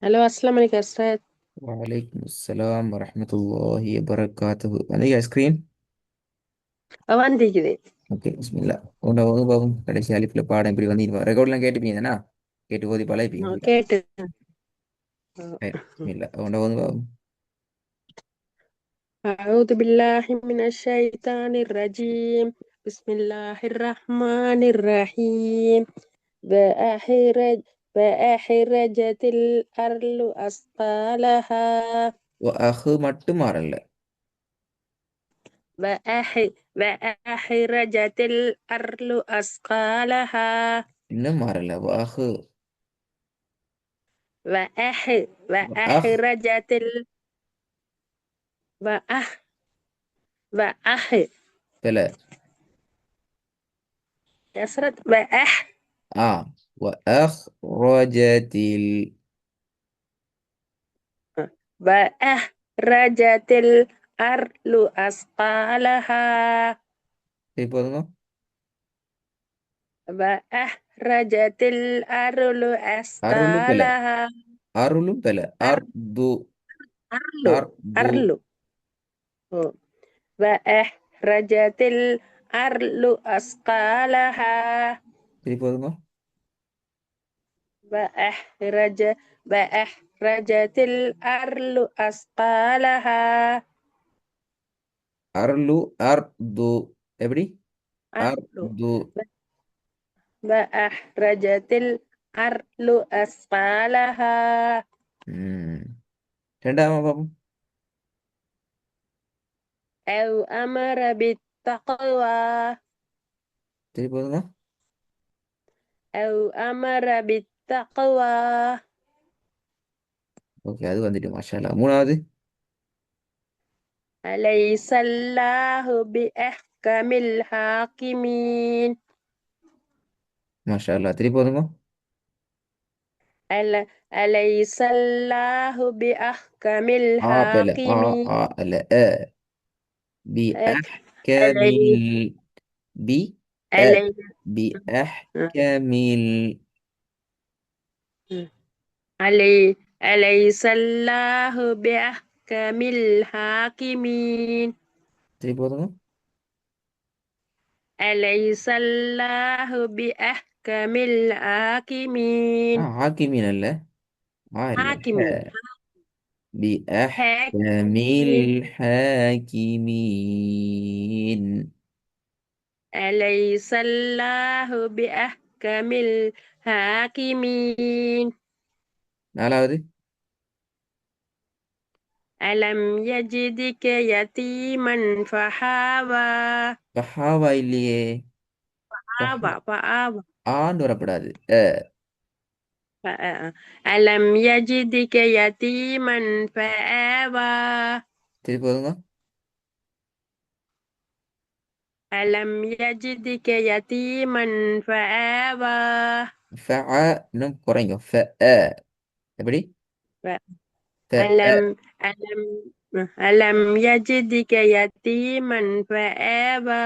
الو السلام عليكم يا استاذ. وعليكم السلام ورحمة الله وبركاته. عندك آيس كريم؟ او عندي كده. Okay பிஸ்மில்லா. உணவு பாவம் கடைசி அலிஃபில் பாடம் இப்படி வந்து ரெக்கார்ட்லாம் கேட்டுப்பீங்க தானே? கேட்டு ஓதி பழகிப்பீங்க ஃபுல்லாக. கேட்டு. பிஸ்மில்லா உணவு பாவம். أعوذ بالله من الشيطان الرجيم. بسم الله الرحمن الرحيم. وأحرج وأحرجت الأرض أثقالها. அஹு மட்டும் மாறல. وأحرجت الأرض أثقالها. இன்னும் மாறல. அஹு. அஹ் وأحرجت وأح وأح பல. كسرت ஆ அஹ் ரோஜத்தில். وأخرجت الأرض أثقالها. சரி போதுங்க. وأخرجت الأرض அருளு பல. أثقالها. அருளும் பல. அர்து. أرلو அர்து. أرلو. وأخرجت الأرض أثقالها. சரி போதுங்க. وأخرج وأخرجت الأرض أثقالها. அருளு அர்து. எப்படி? أرلو அர்து. وأخرجت الأرض أثقالها. ம். ரெண்டாவது பாப்போம். أو أمر بالتقوى. சரி போதுங்க. أو أمر بالتقوى. ஓகே அது வந்துட்டு மாஷா அல்லாஹ். மூணாவது. أليس الله بأحكم الحاكمين. மாஷா அல்லாஹ். திருப்பி போதுங்க. أليس الله بأحكم ஆ பல. ஆ الحاكمين. ஆ அல்ல அ. பி ألي அஹ்கமில். பி அ. ألي பி அஹ்கமில். أليس الله بأحكم الحاكمين. திருப்பி போதுங்க. أليس الله بأحكم الحاكمين. ஹாக்கிமீன் அல்ல. இல்ல. حاكمين. பி அஹ்கமில் حاكمين. ஹாக்கிமீன். أليس الله بأحكم الحاكمين. நாலாவது. ألم يجدك يتيما فآوى. பஹாவா இல்லையே. பஹா فآوى. ஆண்டு வரப்படாது. ألم يجدك يتيما فآوى. திருப்பி போதுங்க. ألم يجدك يتيما فآوى. ஃபஅ இன்னும் குறைங்க. எப்படி? ألم ألم ألم يجدك يتيما فآوى.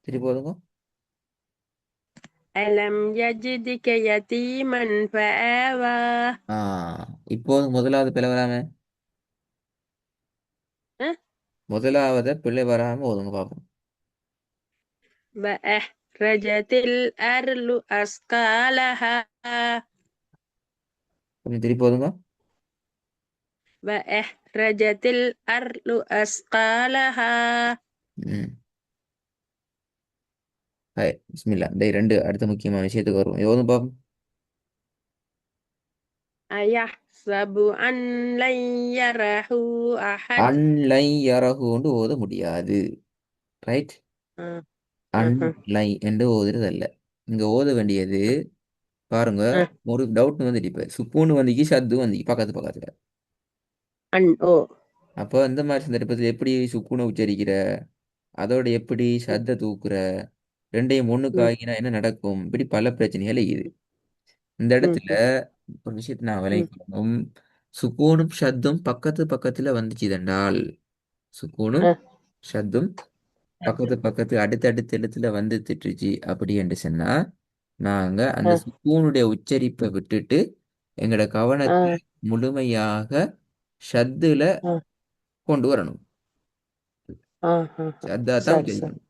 திருப்பி போதுங்க. ألم يجدك يتيما فآوى. ஆ இப்போது முதலாவது பிள்ளை வராம. أه؟ முதலாவது பிள்ளை வராம ஓதுங்க பார்ப்போம். وأخرجت الأرض أثقالها. கொஞ்சம் திருப்பி போதுங்க. وأخرجت الأرض أثقالها. ம். ஹாய் பிஸ்மில்லா. இந்த ரெண்டு அடுத்த முக்கியமான விஷயத்துக்கு வருவோம். இது ஓதும் பார்ப்போம். أيحسب أن لن يره أحد. அன்லை யரகுண்டு ஓத முடியாது. ரைட். أه. أه. அன்லை என்று ஓதுறது அல்ல. இங்க ஓத வேண்டியது. பாருங்க. أه. ஒரு டவுட் வந்துட்டு இப்ப சுக்கூன்னு வந்துச்சு, சத்து வந்துச்சு பக்கத்து பக்கத்துல. أن أو. அப்போ இந்த மாதிரி சந்தர்ப்பத்தில் எப்படி சுக்கூனை உச்சரிக்கிற, அதோட எப்படி சத்த தூக்குற, ரெண்டையும் ஒண்ணுக்கு م. ஆகினா என்ன நடக்கும், இப்படி பல பிரச்சனைகள் இருக்குது. இந்த م. இடத்துல ஒரு விஷயத்தை நான் م. விளைக்கணும். சுக்கூனும் ஷத்தும் பக்கத்து பக்கத்துல வந்துச்சு தண்டால், சுக்கூனும் أه. ஷத்தும் பக்கத்து பக்கத்து அடுத்தடுத்த இடத்துல வந்து திட்டுச்சு அப்படி என்று சொன்னா, நாங்க அந்த أه. சுக்கூனுடைய உச்சரிப்பை விட்டுட்டு எங்களோட கவனத்தை ஆ முழுமையாக ஷத்துல ஆ கொண்டு வரணும். ஆ ஆ ஆ. ஷத்தா தான் சரி சரி. உச்சரிக்கணும்.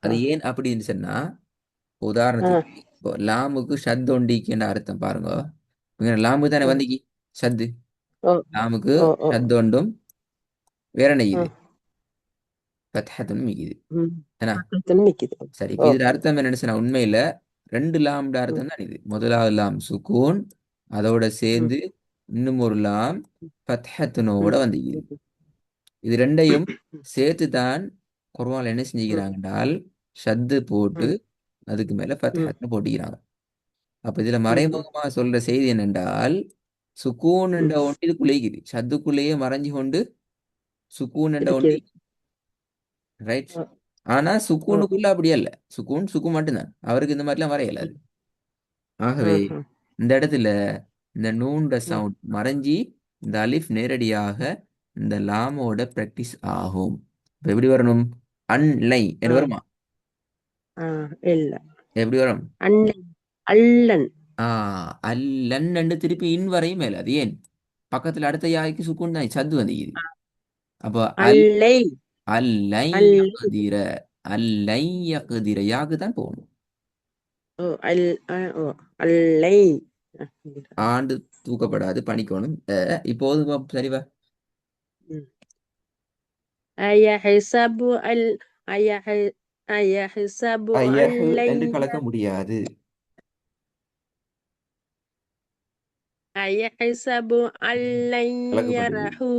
ஆ அது ஏன் அப்படின்னு சொன்னா, ஆ உதாரணத்துக்கு இப்போ லாமுக்கு ஷத் ஒண்டிக்குன்னு அர்த்தம் பாருங்க. இங்க லாமு தானே ஆ. வந்திக்கு ஷத்து. ஓ லாமுக்கு ஓ ஓ. ஷத் ஒண்டும் வேற ஆ. நெய்யுது ஃபத்ஹத்துன்னு மிகுது. ம். ஏன்னா பக்கத்துல நிக்குது. சரி, இப்போ இதுல ஓகே. அர்த்தம் என்னன்னு சொன்னா, உண்மையில ரெண்டு லாம்ட ம் அர்த்தம் தான் இது. முதலாவது லாம் சுக்கூன், அதோட ம் சேர்ந்து இன்னும் ஒரு லாம் ஃபத்ஹத்துனோட ம் வந்திக்குது. ம் இது ரெண்டையும் சேர்த்து தான் குர்ஆன்ல என்ன ம் செஞ்சுக்கிறாங்க என்றால் ஷத்து போட்டு ம் அதுக்கு மேல ம் ஃபத்ஹத்னு போட்டுக்கிறாங்க. அப்ப இதுல ம் மறைமுகமா சொல்ற செய்தி என்னென்றால், சுக்கூன் என்ற ம். ஒன்று இதுக்குள்ளே இருக்குது. ஷத்துக்குள்ளேயே மறைஞ்சு கொண்டு சுக்கூன் என்ற ஒன்று, இருக்குது. ரைட். ஓ ஆனா ஓ. சுக்கூனுக்குள்ள அப்படி அல்ல. சுக்கூன் சுக்கூன் மட்டும்தான். அவருக்கு இந்த மாதிரிலாம் வர இயலாது. ம். ஆகவே ஆஹா. இந்த இடத்துல இந்த நூன்ற ம். சவுண்ட் மறைஞ்சி இந்த அலிஃப் நேரடியாக இந்த லாமோட பிராக்டிஸ் ஆகும். இப்ப எப்படி வரணும்? அன்லை ஆ என்று வருமா? ஆ. இல்ல. எப்படி வரும்? அண்ணன் அல்லன். ஆ அல்லன் என்று திருப்பி இன் வரையும் மேல. அது ஏன்? பக்கத்துல அடுத்த யாய்க்கு சுக்கூன் தான் சத்து வந்துக்குது. அப்போ அல்லை அல்லை அல்லை. யக்திர, அல்லை யக்திர யாக்கு தான் போகணும். ஓ ஓ அல்லை. ஆண்டு தூக்கப்படாது பணிக்கணும். இப்போது சரிவா? ம். அயஹிசபு அல் அயஹி அயஹிசபு ஐயஹு என்று அல்லைய கலக்க முடியாது. அயஹிசபு கலக்கப்பட்டிருக்குது. அல்லையரஹு.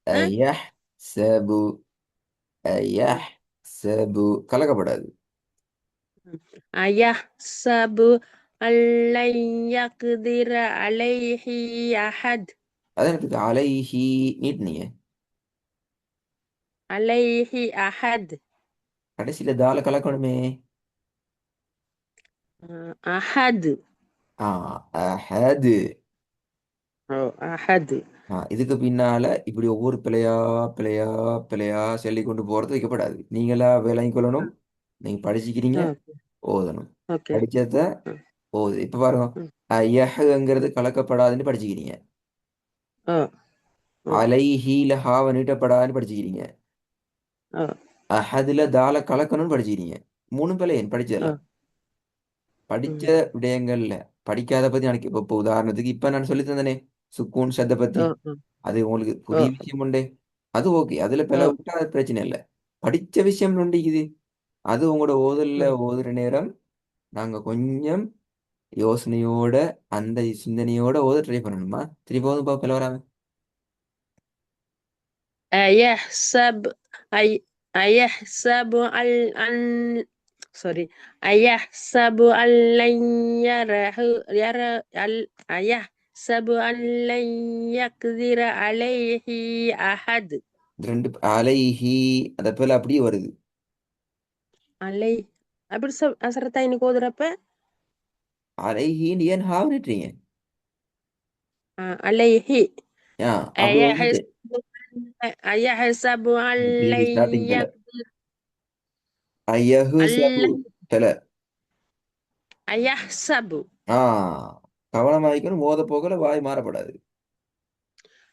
ஐயஹ் சபு, ஐயஹ் சபு கலக்கப்படாது. அயஹ்சபு அல்லையக்திர அலைஹி அஹத். அது எனக்கு அலைஹி நீட்னிய அலைஹி அஹத். கடைசியில தால கலக்கணுமே. அஹத். ஆ அஹது. ஓ அஹத். இதுக்கு பின்னால இப்படி ஒவ்வொரு பிழையா பிழையா பிழையா சொல்லி கொண்டு போறது வைக்கப்படாது. நீங்களா விளங்கி கொள்ளணும். நீங்க படிச்சுக்கிறீங்க, ஓகே ஓதணும். ஓகே. படிச்சத ம் ஓது. இப்ப பாருங்க, ம். யஹ்ங்கிறது கலக்கப்படாதுன்னு படிச்சுக்கிறீங்க. ஓ ஓ அலைஹீல ஹாவ நீட்டப்படாதுன்னு படிச்சுக்கிறீங்க. ஓ அஹதுல தால கலக்கணும்னு படிச்சுக்கிறீங்க. மூணு பிள்ளையன் ஓ. படிச்சதெல்லாம். படிச்ச ம். விடயங்கள்ல படிக்காத பத்தி எனக்கு இப்ப உதாரணத்துக்கு இப்ப நான் சொல்லி தந்தனே சுக்கூன் சத்த பத்தி, ஓ ஓ அது உங்களுக்கு ஓ புதிய விஷயம் உண்டு. அது ஓகே, அதுல ஓ. பிழை விட்டா அது பிரச்சனை இல்லை. படிச்ச விஷயம் நொண்டிக்குது. அது உங்களோட ஓதல்ல ம். ஓதுற நேரம் நாங்க கொஞ்சம் யோசனையோட அந்த சிந்தனையோட ஓத ட்ரை பண்ணணுமா? திருப்பி ஓதும் பிழை வராம. أيحسب أيحسب أن sorry أيحسب أن لن يره أيحسب أن لن يقدر عليه أحد. இது ரெண்டு அலைஹி அந்த பிழை அப்படியே வருது. அலை அப்படி அசரத்தா இன்னைக்கு ஓதுறப்ப அலைஹின்னு ஏன் ஹாவ் அலைஹி ஆ அப்படி ஓதிட்டு أيحسب أيحسب أن திருப்பி لن ஸ்டார்டிங் பிழை. يقدر ஐயஹு சபு أن பிழை. أيحسب ஆ கவனமாயிக்கணும், ஓத போகல வாய் மாறப்படாது.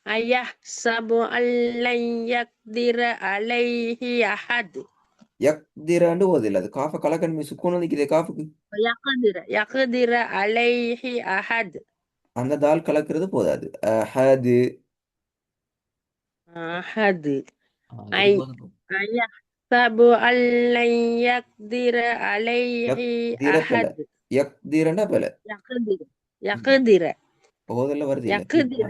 أيحسب أن لن يقدر عليه أحد. யக்திராண்டு ஓதில்ல, அது காஃப கலக்கணுமே, சுக்கூன் நிற்கிதே காஃபுக்கு. يقدر عليه أحد. அந்த தால் கலக்கிறது போதாது. அஹது. أحد. திருப்பி أي ஓதுப்போம். أيحسب أن لن يقدر عليه யக்திர பிழை. أحد. யக்திரண்டா பிழை. يقدر ம். يقدر ஓதல்ல வருது இல்ல. يقدر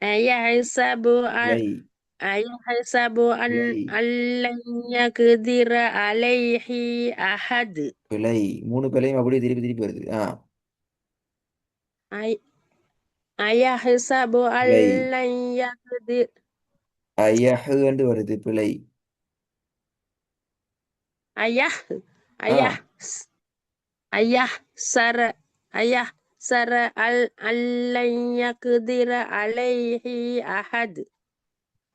أيحسب பிழை أيحسب பிழை أن لن يقدر عليه أحد. பிழை. மூணு பிழையும் அப்படியே திருப்பி திருப்பி வருது. أي أيحسب أن பிழை. لن يقدر ஐயஹு வருது பிழை. أيه ஆ أيه أيحسر أيحسر أن لن يقدر عليه أحد.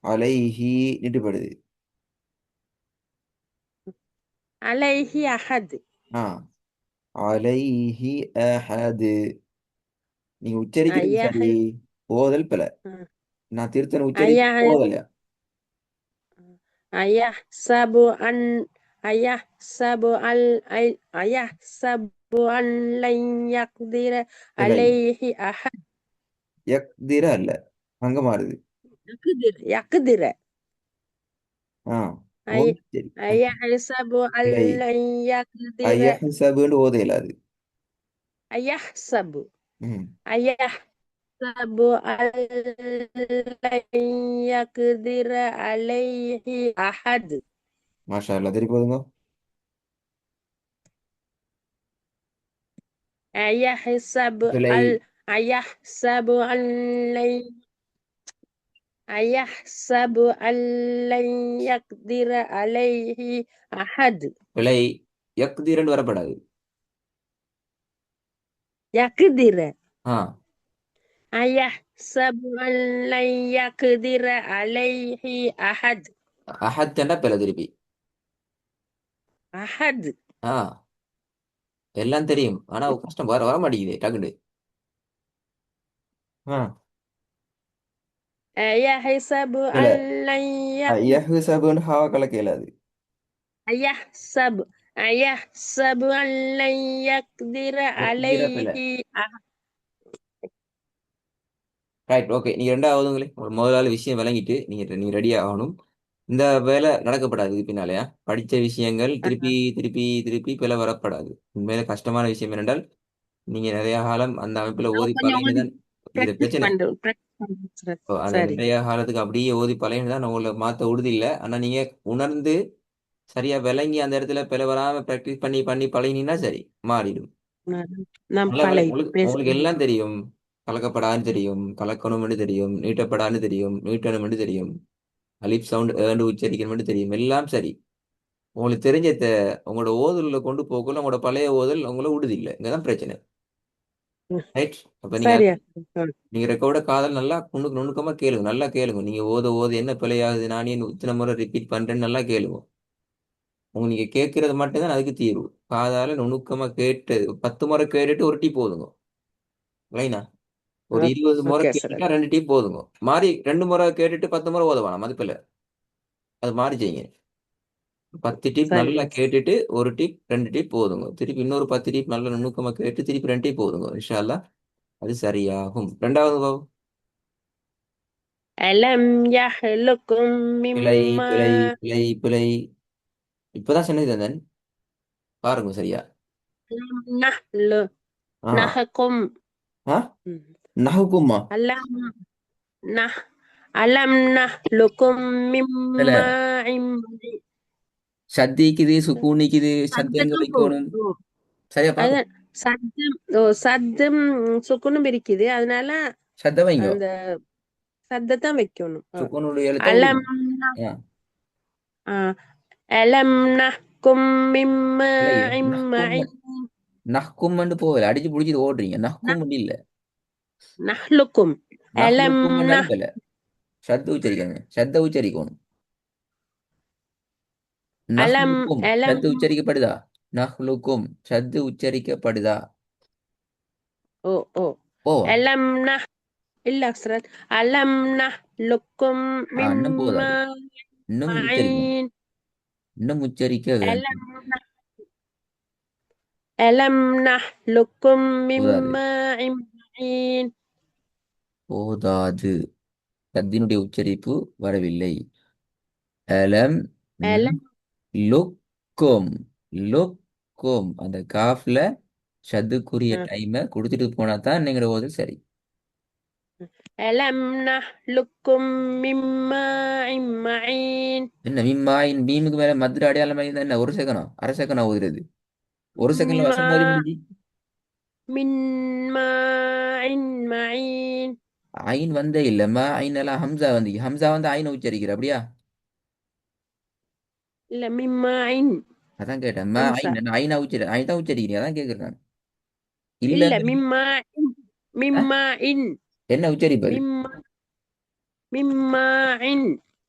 அலைஹி நீட்டுப்படுது. عليه أحد. ஆ அலைஹி அஹது. நீங்க உச்சரிக்கிறது ஐயா சரி, ஓதல் பிழை. நான் திருத்தன ஐயா உச்சரிக்க ஓதலையா? ஐயா சபு அன் ஐயா சபு அல் ஐ ஐயா சபு அன் யக்திர பிழை. அலைஹி அஹத் யக்திர அல்ல, அங்க மாறுது. யக்திர ஆ, ஐயா ஓது சரி. ஐயா சபு அல் பிழை. யக்திர ஐயஹ்சபுன்னு ஓத இயலாது. ஐயா சபு ம். ஐயா சபு அல் யக்திர அலைஹி அஹத் மாஷா அல்லாஹ். திருப்பி போதுங்க. أيحسب பிழை. أيحسب أن لن أيحسب أن لن يقدر عليه أحد பிழை. யக்திரன்னு வரப்படாது. يقدر ஆ, أيحسب أن لن يقدر عليه أحد அஹத்தண்டா பிழை திருப்பி. أحد ஆ, எல்லாம் தெரியும். ஆனா கஷ்டம் வர வர மாட்டேங்குது டக்குனு. ஆ, أيحسب பிழை. أن لن ஐயஹ்சபுன்னு ஹாவா கலக்க இயலாது. أيحسب أن لن يقدر யக்திர பிழை. عليه أحد ரைட், ஓகே. நீங்க ரெண்டாவதுங்களே ஒரு முதலாளி விஷயம் விளங்கிட்டு நீங்க ரெடி ஆகணும். இந்த வேலை நடக்கப்படாது இது பின்னாலயா. படிச்ச விஷயங்கள் திருப்பி திருப்பி திருப்பி பிழை வரப்படாது. உண்மையில கஷ்டமான விஷயம் என்னென்றால் நீங்க நிறைய காலம் அந்த அமைப்புல ஓதி கொஞ்சம் பழகினதான் இது practice பிரச்சனை. பண்றேன் இப்போ அந்த சரி நிறைய காலத்துக்கு அப்படியே ஓதி பழகினதான் உங்களை மாத்த உறுதி இல்லை. ஆனா நீங்க உணர்ந்து சரியா விளங்கி அந்த இடத்துல பிழை வராம ப்ராக்டிஸ் பண்ணி பண்ணி பழகினீங்கன்னா சரி மாறிடும். நான் நான் நல்லா பழகி உங்களுக்கு உங்களுக்கு பேசுறேன் எல்லாம் தெரியும். கலக்கப்படான்னு தெரியும், கலக்கணும்னு தெரியும், நீட்டப்படான்னு தெரியும், நீட்டணும்னு தெரியும், அலிப் சவுண்ட் ஏண்டு உச்சரிக்கணும்னு தெரியும், எல்லாம் சரி. உங்களுக்கு தெரிஞ்ச உங்களோட ஓதல்ல கொண்டு போக்குள்ள உங்களோட பழைய ஓதல் உங்களை விடுது இல்லை. இங்கதான் பிரச்சனை. ரைட். அப்ப நீங்க சரியா நீங்க ரெக்கார்ட காதல் நல்லா நுணுக்கமா கேளுங்க, நல்லா கேளுங்க. நீங்க ஓத ஓத என்ன பிழையாகுது, நானே இத்தனை முறை ரிப்பீட் பண்றேன்னு நல்லா கேளுங்க. நீங்க கேட்கறது மட்டும்தான் அதுக்கு தீர்வு. காதால நுணுக்கமா கேட்டு 10 முறை கேட்டுட்டு ஒரு டீ போதுங்க. ரைனா. ஒரு 20 முறை ஓகே சார் கேட்டுட்டா 2 டீ போதுங்க. மாறி 2 முறை கேட்டுட்டு 10 முறை ஓத வேணாம், மதிப்பில்ல. அது மாறி செய்யுங்க. 10 டீப் நல்லா சரியா கேட்டுட்டு ஒரு டீப் 2 டீப் போதுங்க. திருப்பி இன்னொரு 10 டீப் நல்லா நுணுக்கமா கேட்டு திருப்பி 2 டீப் போதுங்க. இன்ஷா அல்லாஹ் அது சரியாகும். ரெண்டாவது பாவம். அலம் யஹ்லுக்கும் பிழை, மிம்மா பிழை, பிழை, பிழை. இப்பதான் சொன்னது தந்தன். பாருங்க சரியா. லம் நஹ்லு ஆ. நஹக்கும் ஆ, நஹுக்குமா. அலம் நஹ் அலம் நஹ்லுக்கும் இல்ல, மிம்மா சத்திக்குது சுக்கூனிக்குது சத்து எங்க சத்தத்தும் வைக்கணும். சரியா அது பாருங்க. சத்தம் சத்தம் சுக்குனும் இருக்குது அதனால சத்த வைங்க. அந்த சத்தத்தான் வைக்கணும் சுக்கூனுடைய எழுத்த அலம் விடுங்க. ஆ, ஆ, அலம் நஹ்கும் மிம்மா பிழை. நஹ்கும். நஹ்கும்னு போகல, அடிச்சு புடிச்சிட்டு ஓடுறீங்க. நஹ்கும் இல்ல. நஹ்லுக்கும் அலம் நஹ்லுக்கும் நஹ் இல்ல. சத்த உச்சரிக்கணும், சத்த உச்சரிக்கணும். அலம் நஹ்லுக்கும் அலம் சத்து உச்சரிக்கப்படுதா? நஹ்லுக்கும் சத்து உச்சரிக்கப்படுதா? ஓ ஓ போவா. அலம் நஹ் இல்ல அக்ஸ்ரத் அலம் நஹ்லுக்கும் இன்னும் மிம்மா போதாது. இன்னும் உச்சரிக்கணும். மயின் இன்னும் உச்சரிக்க வேண்டும். அலம் அலம் நஹ்லுக்கும் போதாது. மிம்மா மயின் போதாது. சத்தினுடைய உச்சரிப்பு வரவில்லை. அலம் அலம் லுக்கும். லுக்கும் அந்த காஃப்ல ஷத்துக்குரிய டைமை கொடுத்துட்டு போனா தான் நீங்களோட ஓது சரி. அலம் நஹ்லுக்கும் மிம்மா மயின் என்ன மீமாயின் மீமுக்கு மேல மதுரை அடையாளம் இருந்தா என்ன, ஒரு செகண்டா அரை செகண்டா ஓதுறது? ஒரு செகண்ட்ல மிம்மா வருஷம் மாதிரி முடிஞ்சு. மின் மாயின் மயின் ஐன் வந்தே இல்லம்மா. ஐன் எல்லாம் ஹம்சா வந்து ஹம்சா வந்து ஐனை உச்சரிக்கிற அப்படியா? இல்ல மிம்மாயின் அதான் கேட்டேன். ஹம்சா ஐன் நான் ஐனா ஐன் தான் உச்சரிக்கிறீங்க, அதான் கேட்கிறேன் நான். இல்ல இல்ல. மிம்மாயின் ஆ? மிம்மாயின் என்ன உச்சரிப்பது? மிம்மா மிம்மாயின்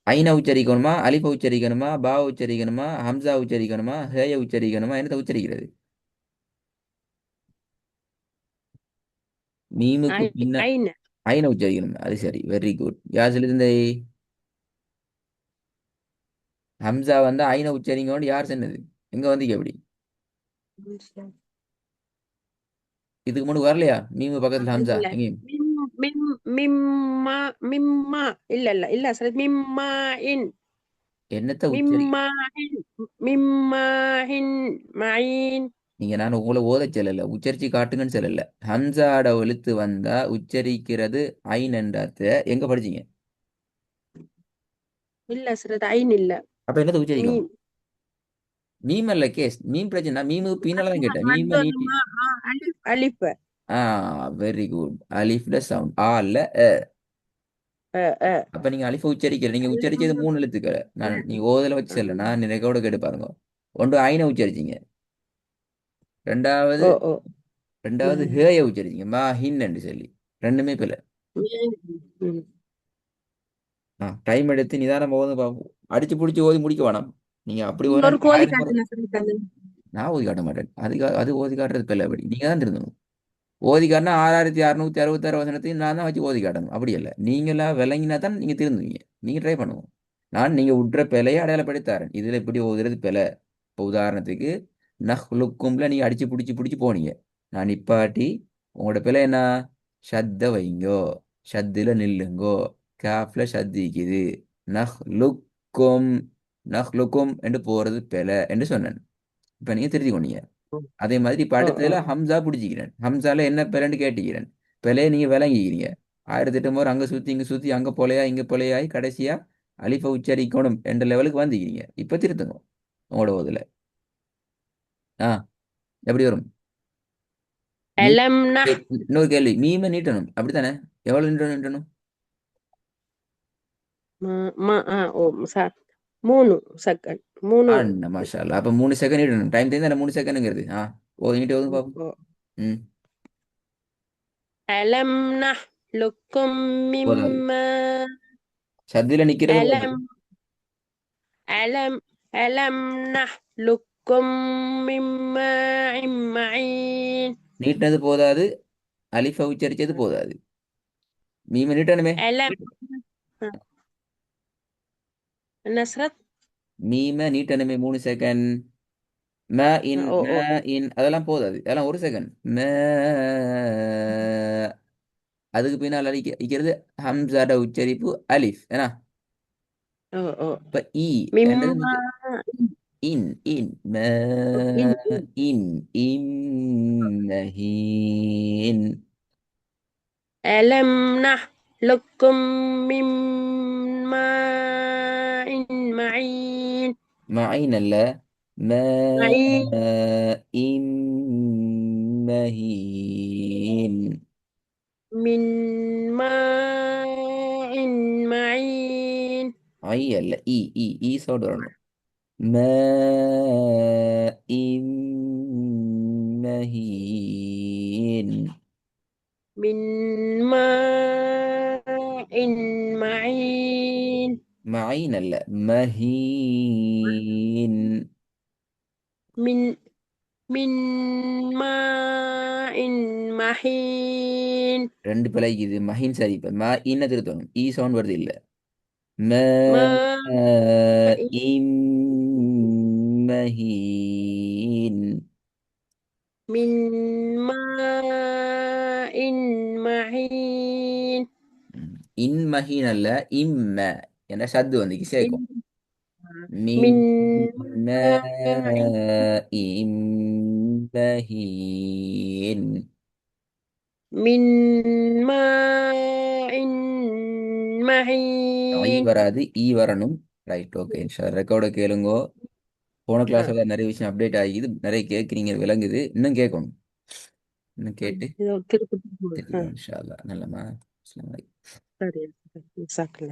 ஐனை உச்சரிக்கணுமா, அலிஃபை உச்சரிக்கணுமா, பா உச்சரிக்கணுமா, ஹம்சா உச்சரிக்கணுமா, ஹேய உச்சரிக்கணுமா, என்னத்தை உச்சரிக்கிறது? மீமுக்கு ஐ- பின்ன ஐன. ஐன உச்சரிக்கணும். அது சரி, வெரி குட். யார் சொல்லியிருந்த? ஹம்சா வந்து ஐன உச்சரிங்கன்னு யார் சொன்னது? எங்க வந்தீங்க அப்படி? இதுக்கு முன்னாடி வரலையா மீமு பக்கத்துல ஹம்சா இல்ல. எங்கேயும்? மிம் மிம் மிம்மா மிம்மா. இல்ல சரி. மிம்மா இன். என்னத்த உச்சரி? மிம்மா இன். மிம்மா இன் மயின். நீங்க நான் உங்களை ஓத சொல்லல, உச்சரிச்சு காட்டுங்கன்னு சொல்லல. ஹம்சாட எழுத்து வந்தா உச்சரிக்கிறது ஐன் என்றாத்த எங்க படிச்சீங்க? இல்ல சரி. அது ஐன் இல்ல. அப்ப என்னத்த உச்சரிக்கணும்? மீம். மீம் அல்ல கேஸ். மீம் பிரச்சனை. மீமு பின்னால தான் கேட்டேன். அது மீம ஒரு நீட்டி. அலிஃப் அலிஃப். ஆ, வெரி குட். அலிஃப்ல சவுண்ட் ஆ இல்ல அ. அ அ அப்ப நீங்க அலிஃப உச்சரிக்கிற, நீங்க உச்சரிச்சது மூணு எழுத்துக்கள். நான் நீங்க ஓதல வச்சு சொல்ல, நான் ரெக்கார்டு கேட்டு பாருங்க. ஒன்று ஐனை உச்சரிச்சீங்க. ரெண்டாவது ஓ ஓ. ரெண்டாவது ஹேய உச்சரிச்சீங்க மா ஹின் என்று சொல்லி. ரெண்டுமே பிள்ளை. ம். டைம் எடுத்து நிதானமா ஓது பார்ப்போம். அடிச்சு பிடிச்சி ஓதி முடிக்க வேணாம். நீங்க அப்படி இன்னொரு ஓதுனா கோழி 1000 முறை. காட்டுல சொல்லிட்டாங்க. நான் ஓதி காட்ட மாட்டேன். அது ஓதி காட்டுறது பிள்ளை. அப்படி நீங்க தான் திருந்தணும். ஓதி காட்டினா 6666 வசனத்தையும் நான் தான் வச்சு ஓதி காட்டணும். அப்படி இல்லை, நீங்களா விளங்கினா தான் நீங்க திருந்துவீங்க. நீங்க ட்ரை பண்ணுவோம். நான் நீங்க விட்ற பிழையை அடையாளப்படுத்தாரன். இதுல இப்படி ஓதுறது பிழை. இப்போ உதாரணத்துக்கு நஹ்லுக்கும்ல நீங்க அடிச்சு பிடிச்சி பிடிச்சி போனீங்க. நான் நிப்பாட்டி உங்களோட பிழை என்ன? ஷத்த வைங்கோ, ஷத்துல நில்லுங்கோ, காஃப்ல ஷத்திக்குது. நஹ்லுக்கும், நஹ்லுக்கும் என்று போறது பிழை என்று சொன்னேன். இப்ப நீங்க திருத்தி கொண்டீங்க. அதே மாதிரி இப்ப ஓ ஓ. அடுத்ததுல ஹம்சா பிடிச்சிக்கிறேன். ஹம்சால என்ன பிறன்னு கேட்டுக்கிறேன். பிழைய நீங்க விளங்கிக்கிறீங்க. 1008 முறை அங்க சுத்தி இங்க சுத்தி அங்க பொலையா இங்க பொலையாய் கடைசியா அலிஃப உச்சரிக்கணும் என்ற லெவலுக்கு வந்துக்கிறீங்க. இப்ப திருத்துங்க உங்களோட இதுல. ஆ, எப்படி வரும்? மீ அலம் நஹ். இன்னொரு கேள்வி. மீமை நீட்டணும் அப்படித்தானே? எவ்வளவு நீட்டணும்? ஓ சார். 3 செகண்ட். 3. அண்ணா மாஷா அல்லாஹ். அப்ப 3 செகண்ட் நீட்டணும். டைம் தெரியும் தானே 3 செகண்ட்ங்கிறது. ஓ நீட்டு ஓதுங்க பாப்போம். ஓ. ம். அலம் நஹ் லுக்கும் போதாது. மிம்ம. சத்தில நிக்கிறது போதாது. அலம் அலம் அலம் நஹ் லுக்கும் மிம்ம இம்மயின். நீட்டினது போதாது. அலிஃப உச்சரிச்சது போதாது. மீமை நீட்டணுமே. அலம். நஸ்ரத். மீமை நீட்டணுமே 3 செகண்ட். ம இன் ஓ ம ஓ. இன் அதெல்லாம் போதாது. அதெல்லாம் 1 செகண்ட். அதுக்கு பின்னால் அடிக்கிறது ஹம்சாட உச்சரிப்பு அலிஃப் ஏன்னா. ஓ ஓ. இப்ப இ என்றது மிம்மா. இன் இன் ம இன் இன். இன் இன்னஹீன். அலம் நஹ் லுக்கும் மிம்மா இன்மயின். மயின் அல்ல. ம மயின். இன் மஹீன். மின் மாஇன் மயின். ஐ அல்ல இ இ இ சவுண்ட் வரணும். ம இன் மஹீன். மின் மாஇன் மயின். மயின் அல்ல மஹீன். மின் மின் மாஇன் மஹீன். ரெண்டு பிழைக்கு இது மஹீன் சரி. இப்ப ம இன்ன திருத்தணும். இ சவுண்ட் வருது இல்ல. ம மாஇன் இம் மஹீன். மின் மாஇன் மஹீன். இன் மஹீன் அல்ல இம்ம என்ற சத்து வந்து மின் சேர்க்கும். மின் மின் மாஇன். இம் மஹீன். மின் மாஇன் ஐ மஹீன். வராது ஈ வரணும். Right, okay. ரெக்கார்டை கேளுங்கோ. போன ஆ. கிளாஸ்ல நிறைய விஷயம் அப்டேட் ஆகிது. நிறைய கேட்குறீங்க, விளங்குது. இன்னும் கேட்கணும். இன்னும் கேட்டு இதோ திருப்பி. ஆ. தெரிஞ்சுக்கணும். இன்ஷா அல்லாஹ். நல்லமா. அஸ்ஸலாமு அலைக்கும். சரி. ஜஸாக்கல்லாஹ்.